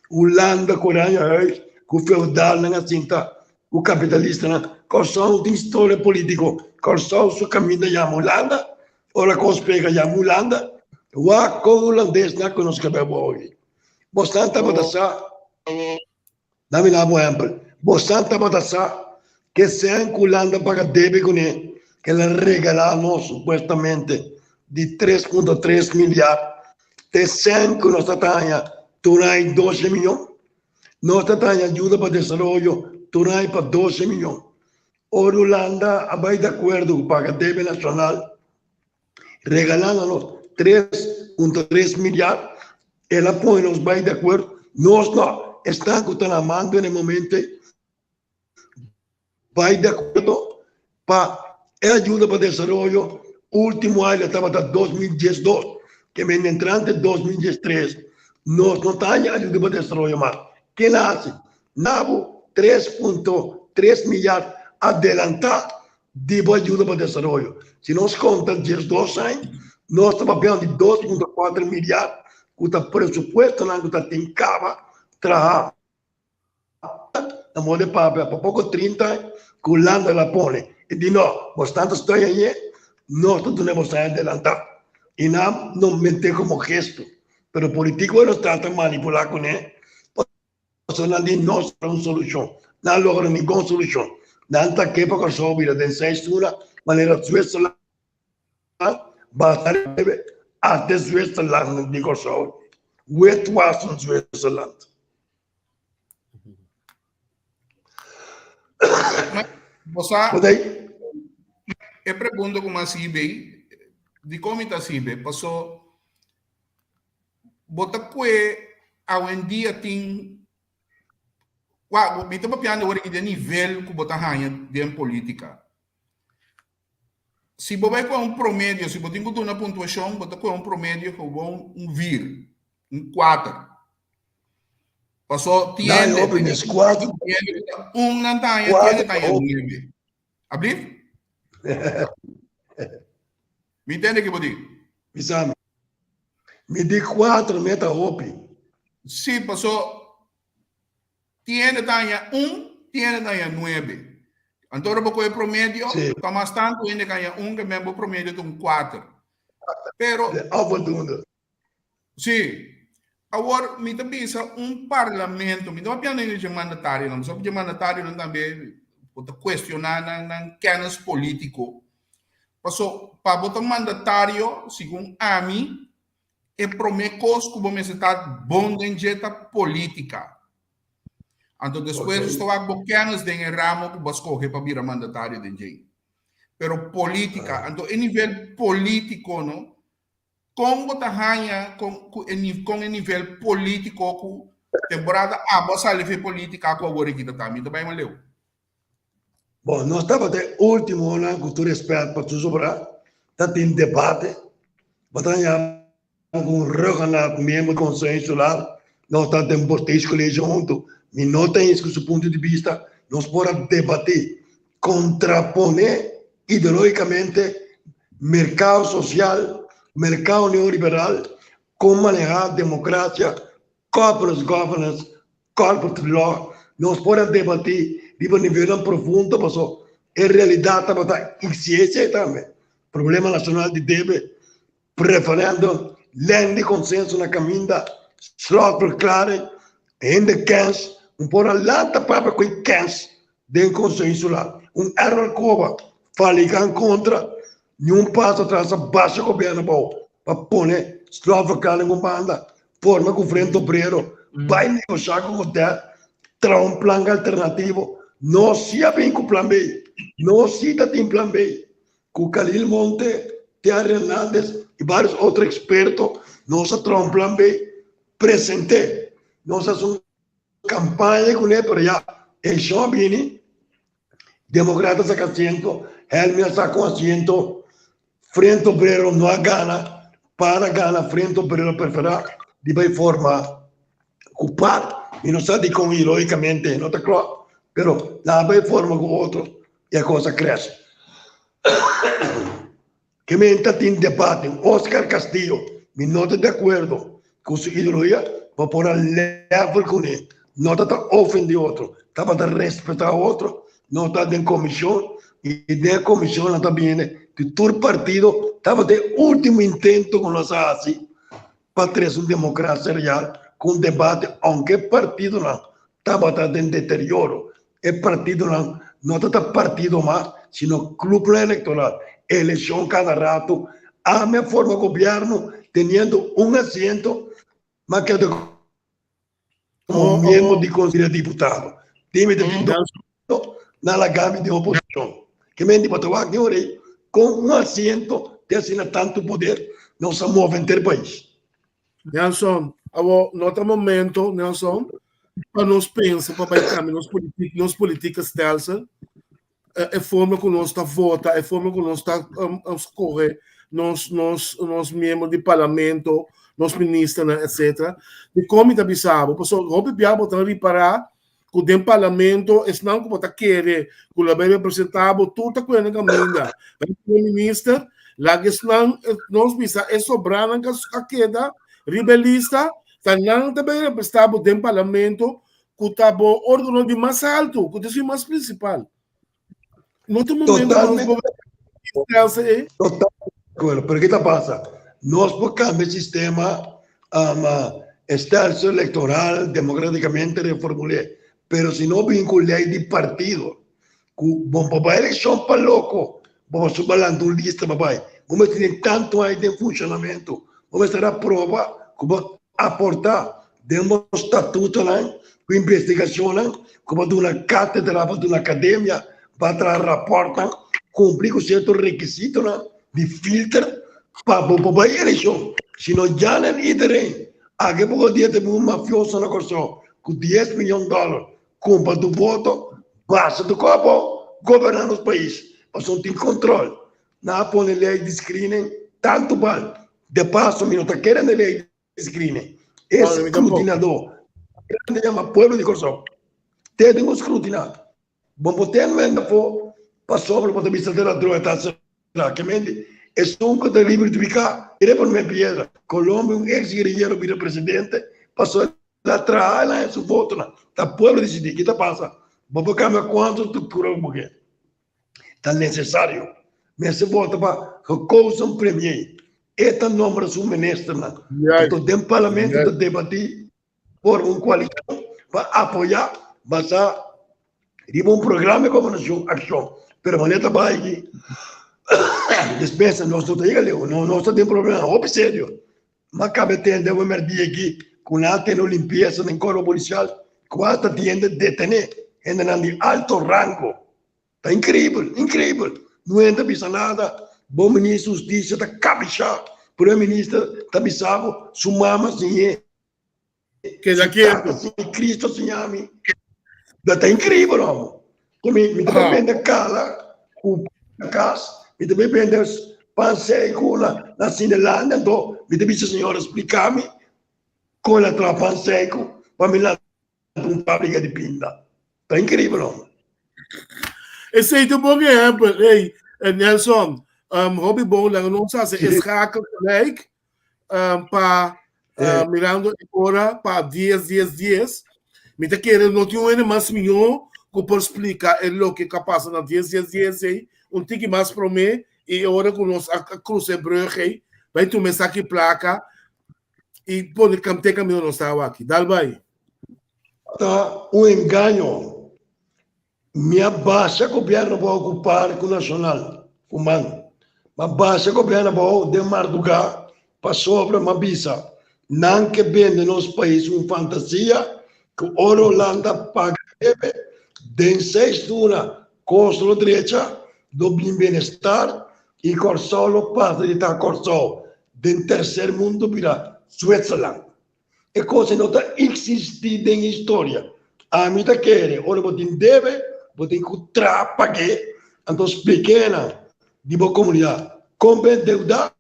Holanda com o feudal na cinta, o capitalista na Corsão tem história política, Corsão su caminho já Holanda, ora conspega já Holanda, o holandês não conosco bem hoje. Bostante botaça, dá-me lá um exemplo. Bostante botaça que se Holanda paga débito com ele, que ela regalamos supostamente de 3,3 milhões. Te 5 nossa taia, turai 12 milhões. Nossa taia ajuda para desenvolvimento, turai para 12 milhões. Ora Holanda vai de acordo com a débito nacional, regalando 3,3 milhões. Ela põe nos vai de acordo. Nós não estamos tramando no momento, vai de acordo para ajuda para desenvolvimento. Último ano estava até 2012. Que vem entrante 2013, nós não temos ajuda para desenvolver mais. Que nasce, nabo 3,3 milhões adelantar de ajuda para desenvolver. Se nós contamos 12 anos, nós estamos pagando de 2,4 milhões, que o presupuesto não tem cava, trabalhar. Na moda de papel, para pouco 30 anos, que o Holanda la põe. E diz, não, bastante estou aí, nós não temos adelantar. E não mente como gesto, pero o político não trata de manipular com ele, porque não tem uma solução, não logra nenhuma solução, não está aqui para resolver, de censura, maneira Suíça, basta até Suíça de resolver, o was in Suíça. Você, eu pergunto como assim, bem, de como está sibe, passou bota que hoje em dia tem me estava piando agora que de nível que bota ranha de política. Se você com um promédio, se você tem uma pontuação, bota com um promédio que bom vir, 4. Passou tiene um nantanha, tiene 9. Abrir? Me entende que eu digo? Me di 4 meta hopi. Sim, passou. Tiene daña 1, tiene daña 9. Então, o promédio, está mais tanto, ainda ganha 1, que mesmo promédio de 4. Pero, Afvoldoende. sim, agora, me também parlamento, me dá uma pena de mandatário, não só de mandatário, não também pode questionar na kennis político. Passou, para botar mandatário, segundo a mim, é promessas que vamos estar bom em jeta política. Então, depois, estou a bocanas de ramo que vai escolher para virar mandatário de gente. Pero política, então, em nível político, não? Com o tamanho, com o nível político, temporada a bossa ali política com agora aqui também, também valeu. Bom, nós estamos até último ano, com todo respeito para tudo sobre, está tendo debate, batalha com regalar com membro do Conselho Insular, nós estamos tendo bastante colégio junto, e não tem isso do ponto de vista, nós podemos debater, contraponer ideologicamente mercado social, mercado neoliberal, como manejar a democracia, corporate governance, corporate law, nós podemos debater de nível profundo, mas em realidade existe também. Problema nacional de deve, referendo, lei de consenso na caminha, slot por claro, ainda cans, pouco lata para com cans do Conselho Insular. Error cova, faligan contra, nenhum passo atrás, baixo governo para pôr slot por claro em banda, forma com frente obreiro, vai negociar com o DER, trazer plano alternativo. Não se bem com o plano B, não se tem plano B. Com Khalil Monte, Tiago Hernandes e vários outros expertos, nós temos um plano B presente. Nós temos uma campanha com ele, mas já, eleição vem, democratas a assento, Helmer está com assento, frente obrero não há gana, para gana, frente obrero preferar, de vai formar, ocupar, e não sabe como logicamente, não está claro. Pero la vai forma con otro y la cosa crece. Que me entra en debate, Oscar Castillo, me no está de acuerdo con su ideología, va por el level con él. No está ofendiendo a otro, está para respetar a otro, no está en comisión, y de la comisión también, de todo el partido, estaba de último intento con los así, para tener una democracia real, con debate, aunque el partido no estaba en deterioro. El partido no está partido más, sino club electoral, elección cada rato, a mi forma de gobierno, teniendo un asiento, más que como miembro de Consejo de Diputados. Dime de la gama de oposición. Que me dijo, con un asiento, te asigna tanto poder, no se mueve en el país. Nelson, no otro momento, Nelson, para nós pensar, para caminhar nos políticas delas, a forma que nós está vota, a forma que nós está escolher nos membros do parlamento, nos ministros, etc. E como está bisabo, pessoal, Robert Biabo está reparar que o parlamento é não como está querer, que o bem representado, tudo está com a caminha. O ministro, lá que nós bisa é sobrar a queda rebelista. Tanang também representado do parlamento que está o órgão de mais alto, que é o mais principal. No outro momento, totalmente. Totalmente. Pero ¿qué te pasa? Nós por cambiar o sistema estácio eleitoral democraticamente reformulé, pero se não vinculei de partido, bom para a eleição para louco, vamos subalando uma lista, papai. Vamos ter tanto aí de funcionamento, vamos ter a prova, como aportar dentro do estatuto, com investigação, como de uma cátedra, de uma academia, para trazer rapporto, cumprir com certos requisitos de filtro para a eleição. Se não já não iedereen, aqui pouco dia tem um mafioso na corção, com $10 milhões, compra do voto, basta do copo, governando os países. Mas não tem controle. Não põe lei de screening, tanto vale. De passo, não está querendo lei de screening. Esse escrutinador, que chama Pueblo de Corção, tem um escrutinado. Vamos ter no ainda for, passou para o ponto de vista da droga, que mente, é um que está livre de ficar, ele por minha piedra. Colômbia, um ex-guerrilheiro, vira presidente, passou lá atrás, lá em seu voto, está Pueblo decidir, o que está passando? Vamos cambiar quanto estrutura o que está necessário. Mas se vota para que coisa um premier, esta nombra su ministro. Yes. Então, dentro do parlamento, Yes. de debatir por uma coalição para apoiar, basar um programa como ação permanente para aqui. Dispensa, nós não temos problema, óbvio, sério. Mas cabe ter uma merda aqui, com a tem limpeza no corpo policial, quase tem de detener, ainda de alto rango. Está incrível, incrível. Não entra bisa nada. Bom ministro da Justiça está caprichado. Primeiro-ministro está bisavo, sumama sem Que daqui Cristo sem ami. Está incrível, não? Me também vende cala, o casa, me também vende panseico na Cinelândia, então, me também se a senhora explicar-me como ela traz panseico para me lá uma fábrica de pinda. Está incrível, não? Esse é um bom exemplo. Hey, Nelson, hobby bom lang não sabe se escaca like para mirando agora para 10. Me tá querendo não tinha um mais milhão que por explicar o que capaz na 10 aí tique mais para mim e agora com nós a cruze brugge vai tu me saque placa e pode ter caminho não estava aqui. Dá vai. Tá engano. Minha baixa governo vai ocupar com o nacional, fumando. Mas baixa governo vai demarcar para sobre uma bisa. Não que vende nos países uma fantasia que a Holanda paga de 6 duna costo direita do bem-estar e corsolo facilita corso do terceiro mundo para Suécia. E coisa não está existindo em história. A mim está querendo, ora você deve, você pagar, então pequena de boa comunidade, compre deuda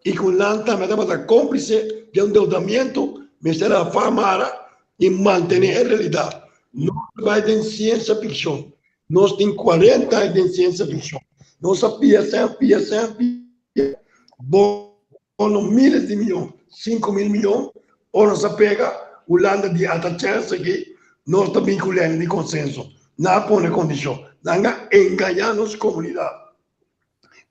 e com lanta me dá cúmplice de endeudamento, me será famara e manter a realidade. Nós vai em ciência ficção, nós temos 40 anos de ciência ficção, nós sabíamos bom, milhares de milhões, 5 mil milhões, ou nós pega o landa de alta chance aqui, nós também colhemos de consenso, não põe condição, não enganar nossa comunidade.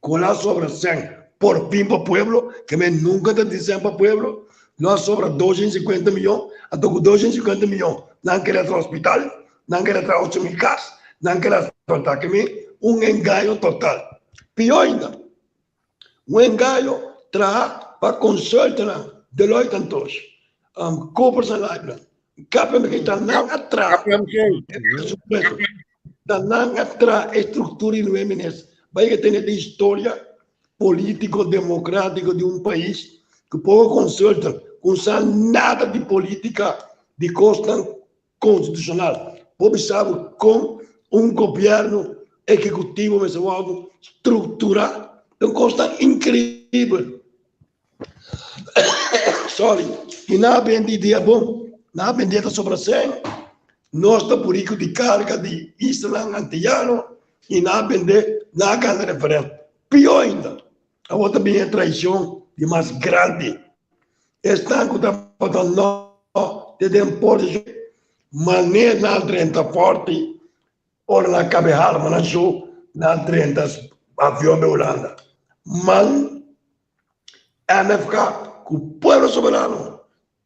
Colar sobre 100 por fim para o pueblo, que me nunca te dizem para o pueblo, nós sobra 250 milhões, a toco 250 milhões, não quer ir ao hospital, não quer ir ao casa, não quer tratar que me engano total. Pior ainda, engano traz para consulta Deloitte and Touch, Coopers and Lyman, KPMG está não atrás, está não atrás a estrutura do MNS, vai que ter de história político-democrático de um país que pouco consulta, não sabe nada de política de costa constitucional. Pobre sabe como um governo executivo mesmo estruturado, é uma coisa incrível. Sorry, e na vendida bom, na vendida sobre 100, nós estamos por isso de carga de Islã antiano e na vendida, na casa referente. Pior ainda, a outra também é traição de mais grande. Estão com a de importação, maneira na 30 forte, ou na cabehal, mas na show, na 30 avião da Holanda. Mas, MFK, com o povo soberano,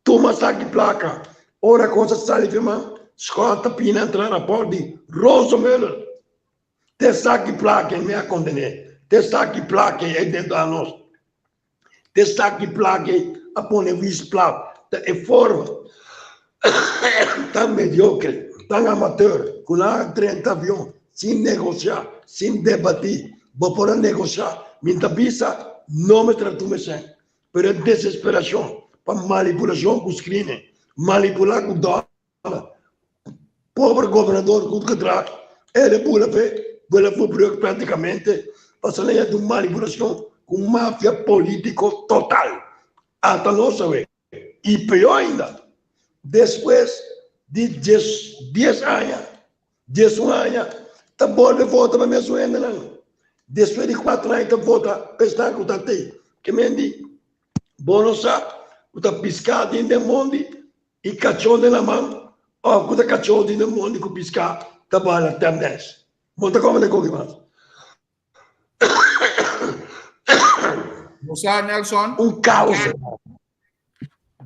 toma saque placa, ora coisa sai firma, escolta pina entrar na porta de Rosemüller. Te saque placa em minha condenê. Te saque placa é dentro da nós. Te saque placa a pôr visplap. É forma tão mediocre, tão amador, com lá 30 aviões, sem negociar, sem debater, vou por negociar, minha bisa não me tratou bem. Pero é desesperação, para manipulação com os crimes, manipular com o dólar. Pobre governador com o que traz, ele foi praticamente passando de uma manipulação com máfia político total. Até não saber. E pior ainda, depois de 10 anos, 10 anos, está bom de volta para minha suenda, não. Depois de 4 anos, está volta, pensar que está aí. Que me diz, bom não sabe, está piscado em demônio e cachorro na mão, ou está cachorro em demônio com piscar, está bom na tendência. Monta como de coque mais. José Nelson, um caos.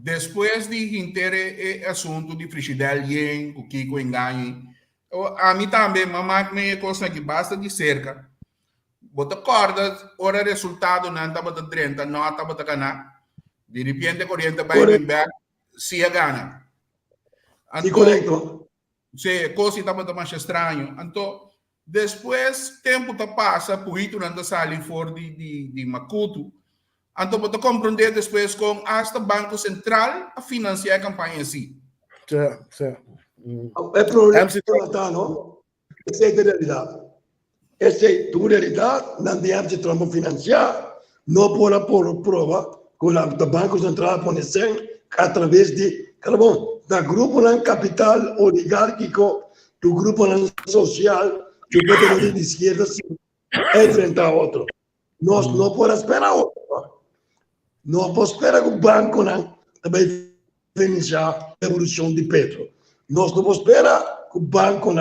depois de inteiro assunto de Frigidaire Yen, o Kiko Engane, a mim também, mamãe me coisa que basta de cerca. Bota cordas, ora resultado não estava de 30, não estava de ganhar. De repente, corrente vai vir back, se a gana. Sim, correto. Se coisa estava mais estranho. Então, depois, tempo passa, por isso não está saindo fora de Macuto. Então, você compreender depois com hasta Banco Central a financiar a campanha assim. Sim. É problema não? Essa é a realidade. Essa é a realidade. Não tem de Trump financiar. Não pode pôr prova com o Banco Central põe através de, da grupo capital oligárquico, do grupo social, que o governo de esquerda enfrentar outro. Nós não podemos esperar outro. Não podemos esperar que o banco também financiar a revolução de Petro. Nós não podemos esperar que o banco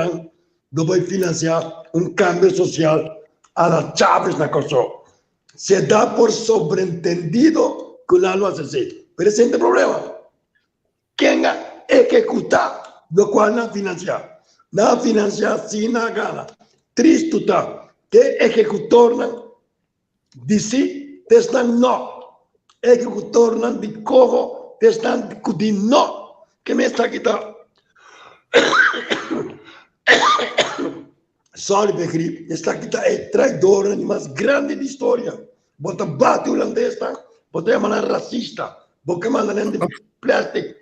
vai financiar cambio social a la Chávez na Kosovo. Se dá por sobreentendido que não lo hace así. Presente problema. Quem executa do qual não financiar? Não financiar sim na gana. Triste está. Que executor disse não. Executor não de corro estão de não. Que me está quitando? Sorry, Becri, está quitando é traidora mais grande da história. Bota bate o holandês, bota mandar racista, bota mandar de plástico.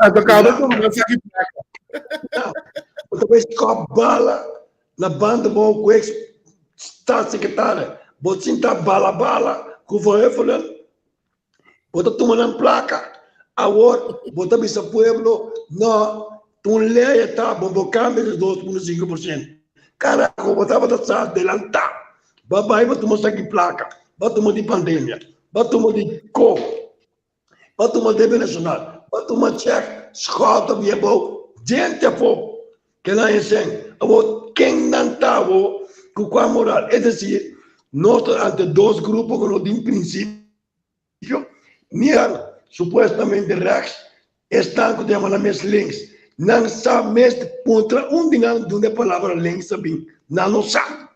Acaba com uma saque placa. Bota com bala na banda bom com está secretária. Bota sinta bala com vai falando. Bota tomando placa. Agora bota bisa pueblo não tu lei tá bom câmbio de 2,5%. Caraca, botava da adelantar. Babai bota mostrar que placa. Bota uma de pandemia. Bota uma de cor. Bota uma de nacional. Bota uma check. Escolta bem bom. Gente a pouco. Que lá ensina. Agora quem não está com a moral. É dizer, nós ante dois grupos que não tem princípio. Niar supostamente Rex estão com tema na mes links. Não sabe mesmo contra dinheiro de uma palavra links também. Não sabe.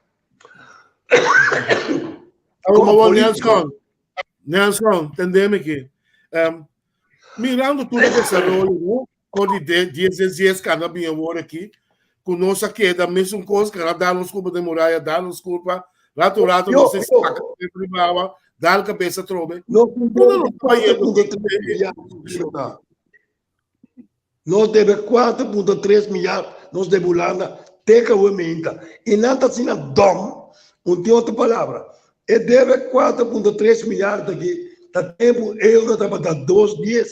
Nelson, entendemos que mirando todo o desarrollo, com 10 cada bem agora aqui, com nossa queda, mesmo coisa que ela dá nos culpa de muralha, dá nos culpa, rato, não sei se está privada, dá a cabeça trobe. Nós devemos 4,3 milhares, nós devemos lá, teca o emenda. E não está sendo dom, não tem outra palavra. E deve 4,3 milhares daqui, está tempo euro, está para 2,10.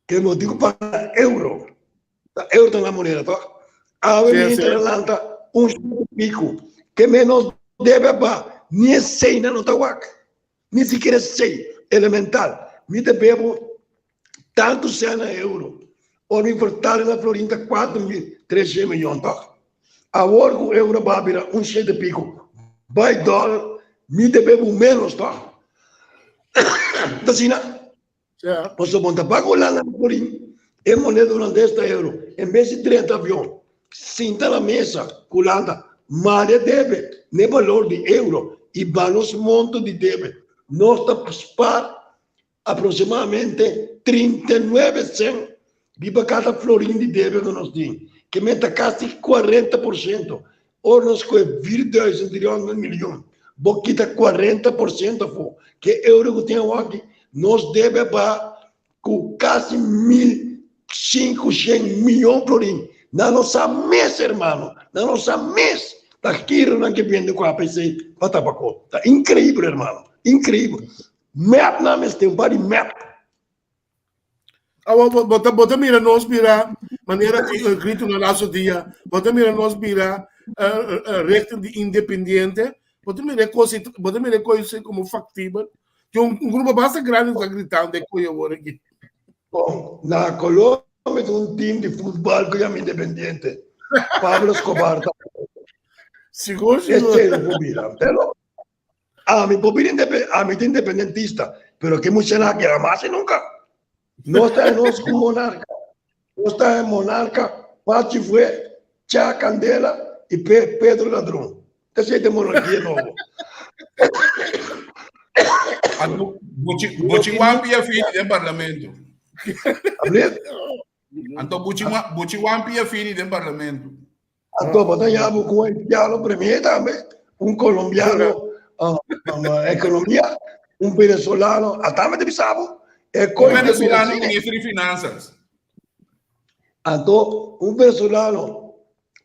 Que eu digo para euro. Euro está na moneda, tá? A emenda lá, pico. Que menos deve para, nem 6 não está guac. Nem sequer 6, elemental. Me devemos tanto cena euro. Ou me importar na Florinda 4.300 milhões. Agora o euro vai virar 1,7 e pico. Vai dólar, me devemos menos. Tá assim, você monta pago lá na Florinda. É moneda holandesa euro. Em vez de 30 aviões, sinta na mesa, Holanda, mas deve, nem valor de euro. E valos montos de deve. Nós estamos para aproximadamente 39 cents de cada florim de deve que nós temos, que meta quase 40%. Ou nós com 22 milhões, vou quitar 40%, que euro que tem aqui, nós devemos para quase 1.500 milhões de florim. Na nossa mesa, irmão, na nossa mesa. Está aqui, não que vende com a PC para tabaco. Está incrível, irmão. Incrível. Map na mesa, tem um par de map. Bota mira nós mira maneira que grito no nosso dia. Bota mira nós mira resto de independente. Bota mira coisa como factível. Que grupo bastante grande está gritando de coisa agora aqui. Bom, na Colômbia tem time de futebol que é independente. Pablo Escobar. Seguro. A mí independentista, pero que mucha la quiera más y nunca. No está en los monarca. No está en monarca. Pachi fue, Cha Candela y Pedro Ladrón. Ese es de monarquía nuevo. Buchiwampi é filho do parlamento. Então, Buchiwampi é filho do parlamento. Então, batallamos com o haitiano primeiro também, colombiano, economia, venezuelano, até me pensava. Venezuelano ministro de finanças. Então, venezuelano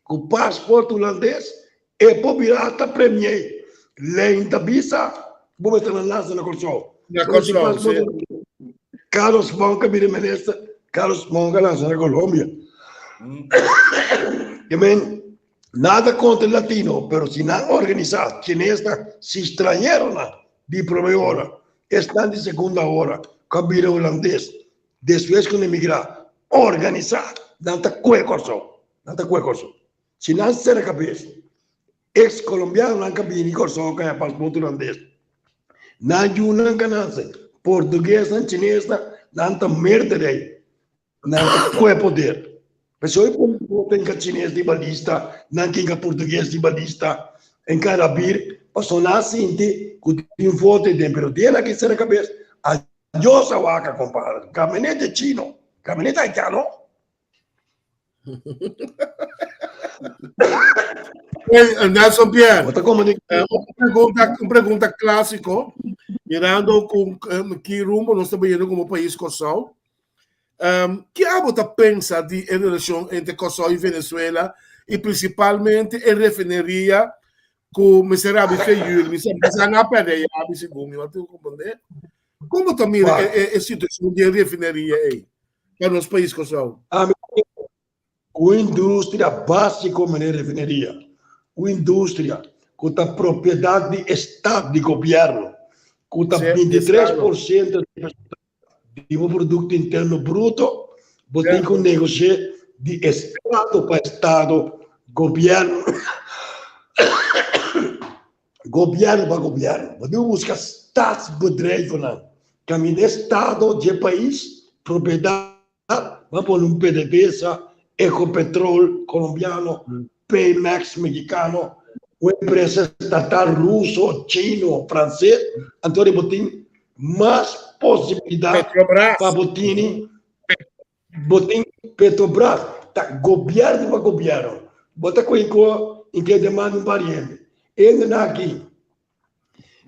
com passaporte holandês e por virar premier, lei da visa, vou meter na lança na Corsol. Carlos Monca, ministro, Carlos Monca, lança na Colômbia. Nada contra el latino, pero si no han organizado, quienes se extrañaron de primera hora, están de segunda hora, cambiaron holandés, después con emigrar, organizar, nada cuecorso. Si no se la cabeza, ex colombiano no han cambiado ni corso que hay pasaporte holandés. No hay una ganancia, portugués, chinés, nada merda de ahí, nada poder. Pessoas tem que chinês de balista, não tem que português de balista, em cada bir, passou na cinti, com um foto de pero tem que ser a cabeça. A Josa Waka, compadre, caminhonete chino, caminhonete haitiano. Nelson Pierre, uma pergunta clássica, mirando com que rumo nós estamos indo como país Kosovo. Que você pensa de relação entre Kosovo e Venezuela e principalmente em refineria com miserável feio, miserável na pele, como tu mira a situação de refineria aí para os países Kosovo? A indústria básica como refineria, a indústria com a propriedade de Estado, de governo, com 23% do produto interno bruto, você tem que negociar de Estado para Estado, governo para governo. Você busca statsbedrijven, caminho Estado de país, propriedade, vamos pôr PDVSA, Ecopetrol colombiano, Pemex mexicano, uma empresa estatal russo, chino, francês, então você tem mais possibilidade para Botini, Petrobras, tá governo para governo. Bota com em que demanda um pariente. Ele aqui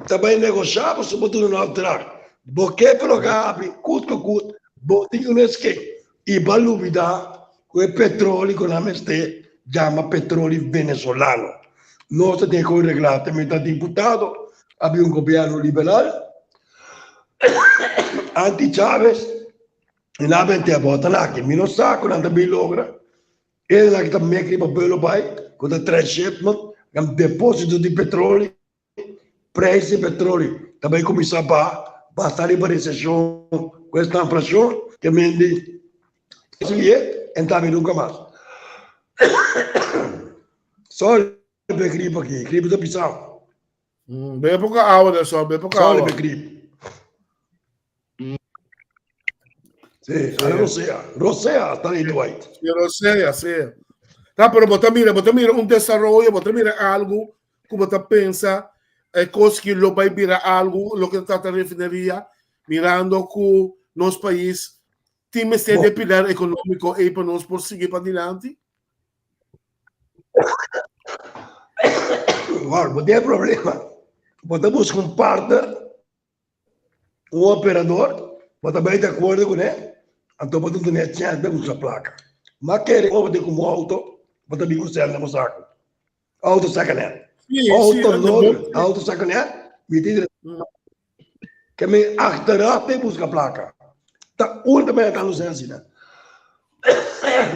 também negociava sobre tudo no altar. Porque pelo gabi, custo, botinho nesse que e valubida com o petróleo com a mestre chama petróleo venezuelano. Nós temos que regular também da deputado, havia governo liberal. Anti-Chávez, e na mente a bota aqui, me não saco, não também logra. Ele aqui também que para pelo pai, com o transshipment, com depósito de petróleo, preço de petróleo, também começar a passar para recessão, com esta inflação, que me diz, então nunca mais. Só para gripe aqui, gripe da Bissau. Bem pouca água, só bem pouca água. Só para gripe. Sì, Rosea está aí Dwight. Rosea, sim. Tá, pero botar mira desarrollo, botar mira algo que você pensa, coisa que lo vai virar algo, lo que está na refineria, mirando que nos países tem esse de pilar econômico aí para nós por seguir para adiante. Guarda, não tem problema. Botamos com partner, um operador, bota bem de acordo com ele. Então, você não tem chance de usar placa. Mas quer ter como auto, você tem que usar no saco. Auto sacaneado. Auto sacaneado, me diz que me achteraf tem buscar placa. Tá onde me está usando assim, né?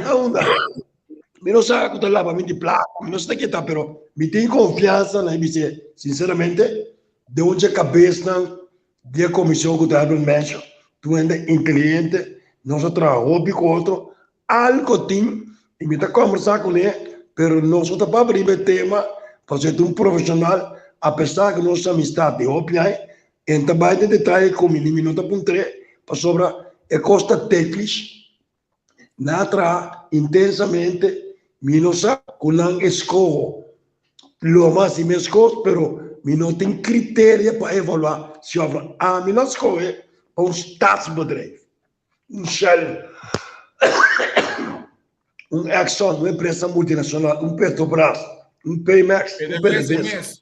Não dá. Me não sabe que lá para mim de placa, me não sei que tá, pero me tem confiança na MBC. Sinceramente, de onde a cabeça de comissão que está no mention, tu ainda inteligente. Nós trabalhamos com outro, algo tem, e me está conversando com ele, mas nós estamos para abrir o tema, fazer um profissional, apesar que nossa amistade é óbvia, em também de detalhe como em minuto puntre, para sobra é costa teclis, natra intensamente, minosa kulang escogo, lo mais escogo, pero não tem critério para evaluar se a minosco é um staatsbedrijf, um Shell, um Exxon, uma empresa multinacional, um Petrobras, um Pemex, um PDVSA,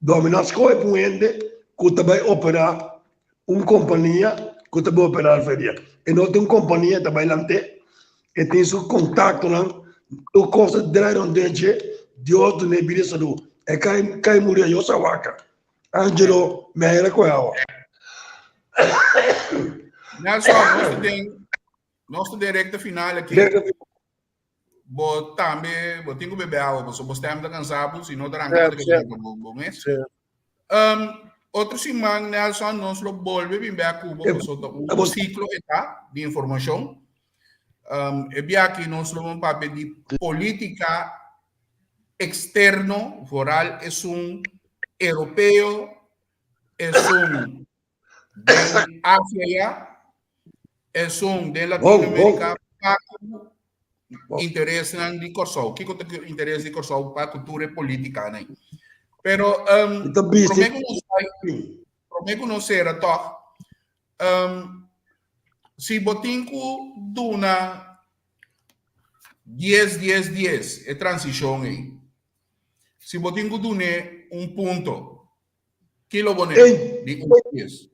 Dominasco é puende que também operar uma companhia que também operar a feria. E não tem uma companhia também lá e tem seu contato lá, o costa de lá onde de outro nebuleza do é cai mulher eu sawaca. Angelo Meira com ela. Nelson, nosso direto final aqui. Bo também, bo tenho bebê água, bo so stem da cansado, se não terá que bo mês. Outro semana, Nelson, nós lo volve bem a Cuba, o ciclo está de informação. E bem aqui nós lo vamos para de política externo, foral, é europeu, é de Ásia, é de Latinoamérica, interesse de Corsol, que tem interesse de Corsol para a cultura política, né? Pero prometo não ser toch, se botinco duna 10 é transição aí. Se botinco dune ponto, que lo bone de 10.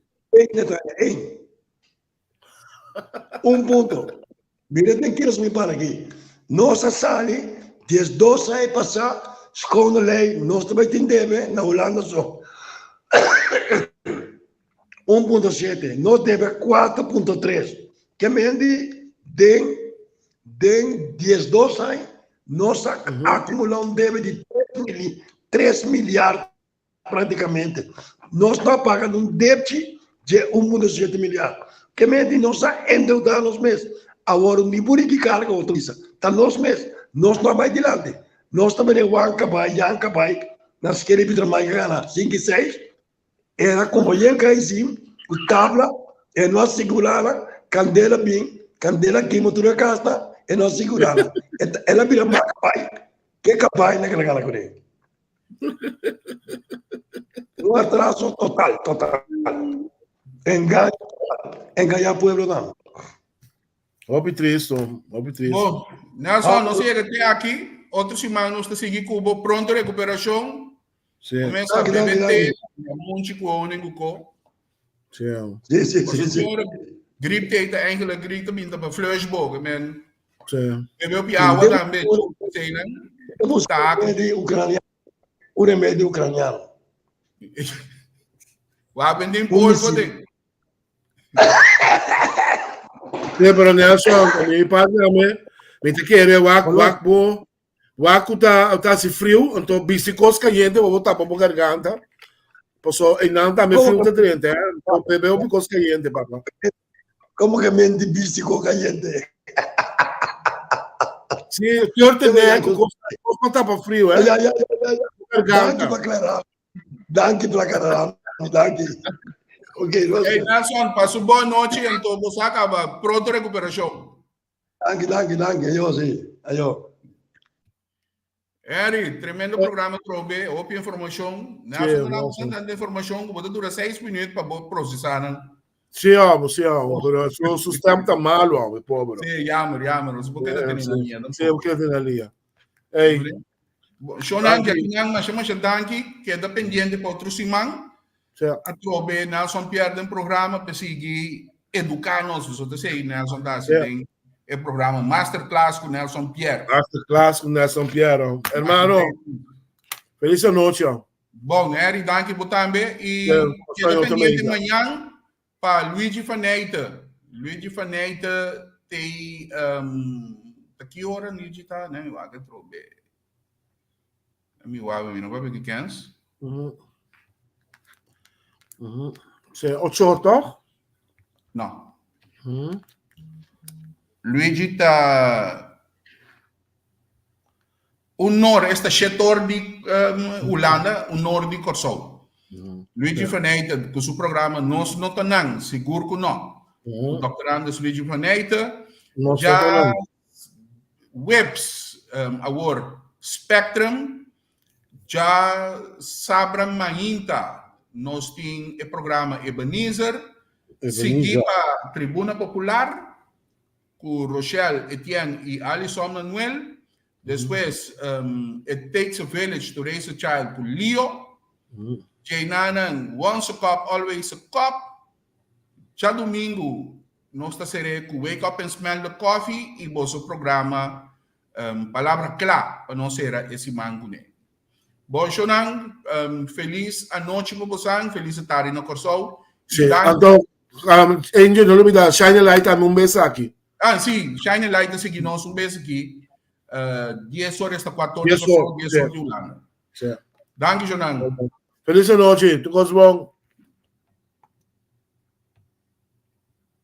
Ponto. Mira, tem que ir para aqui. Nossa sala, 12 anos passar, esconde lei, nós também temos na Holanda só. 1.7, nós temos 4.3. Que mende, den 12 anos, nós acumulamos um débito de 3 milhardos praticamente. Nós estamos pagando um débito de 1.7 milhardos. Que mende, nós endeudamos nos meses. Agora, o nível de carga utiliza. Está nos meses. Nós não vai adiante. Nós também é o Ancabai, nas que ele mais ganha 5 e 6. Era como eu caí o tabla, e nós segurava, candela bem, candela que motura casta, e nós segurava. Ela vira mais capaz. Que capaz naquela cara com ele. Um atraso total. Enganar o povo não. Óbvio triste. Bom, Nelson, nós chegamos até aqui. Outra semana nós seguimos Cuba, pronto recuperação. Sim. Começa a beber, muito com o Sim. Gripe tem enkele gripe também para flashback, men. Sim. Bebeu piawa também, sei né? O remédio ucraniano. Vai vender polvo de. Sim, pero Nelson, mi padre me te quiere waku tá se frio, então bicicos caliente, vou botar para a garganta. Posso e não tá me frio de dentro, então bebeu bicos caliente, papá. Como que mente bicicos caliente? Sim, o senhor tem que botar para frio, Ya. Danke para aclarar. Danke. Okay, Hey, Nelson, passo boa noite, então você acaba pronto recuperação. Danke, eu sim. Ayo. Eri, tremendo programa trobe, open informação. Nelson, não precisa tanta informação, pode durar 6 minutos para processar, né? Sim, pero o sistema tá mal, homem, pobre. Sim, jammer, não se pode ter linha. Sim, o que tem na linha. Ei. Shonan, que aqui não chama danke, que é dependente para outro semana. A trobe, Nelson Pierre, um programa para seguir educar-nos, você sei, Nelson dá tem o programa Masterclass com Nelson Pierre. Masterclass com Nelson Pierre. Hermano, feliz noite. Bom, Eri, danke por também. E queda pendiente amanhã para Luigi Faneita. Luigi Faneita tem... a que hora Luigi está? Não, eu acho que trobe. Não vai ver que quens? Sim, 8 horas? Não. Luigi está Unor esta setor de Holanda, unor de Corsou. Luigi Van Eyten, com o programa Nós Não Tanang, seguro que não. O doutorando Luigi Van Eyten, já webs, agora Spectrum, já Sabram Mainta, nós temos o programa Ebenezer, seguir para Tribuna Popular, com Rochelle, Etienne e Alison Manuel. Depois, It Takes a Village to Raise a Child, com Leo. Jainanan, Once a Cup, Always a Cup. Já domingo, nós estaremos com Wake Up and Smell the Coffee e o programa Palavra Clá, para nós ser esse mango. Bom, Shonang, feliz a noite com você, feliz tarde no Corsou. Sì, então, Angel, não olvida, Shine Light também um beijo aqui. Sim, Shine Light seguir nós um beijo aqui. 10 horas está 14 10 horas de Holanda. Sì. Danke, Shonang. Feliz noite, tudo bom?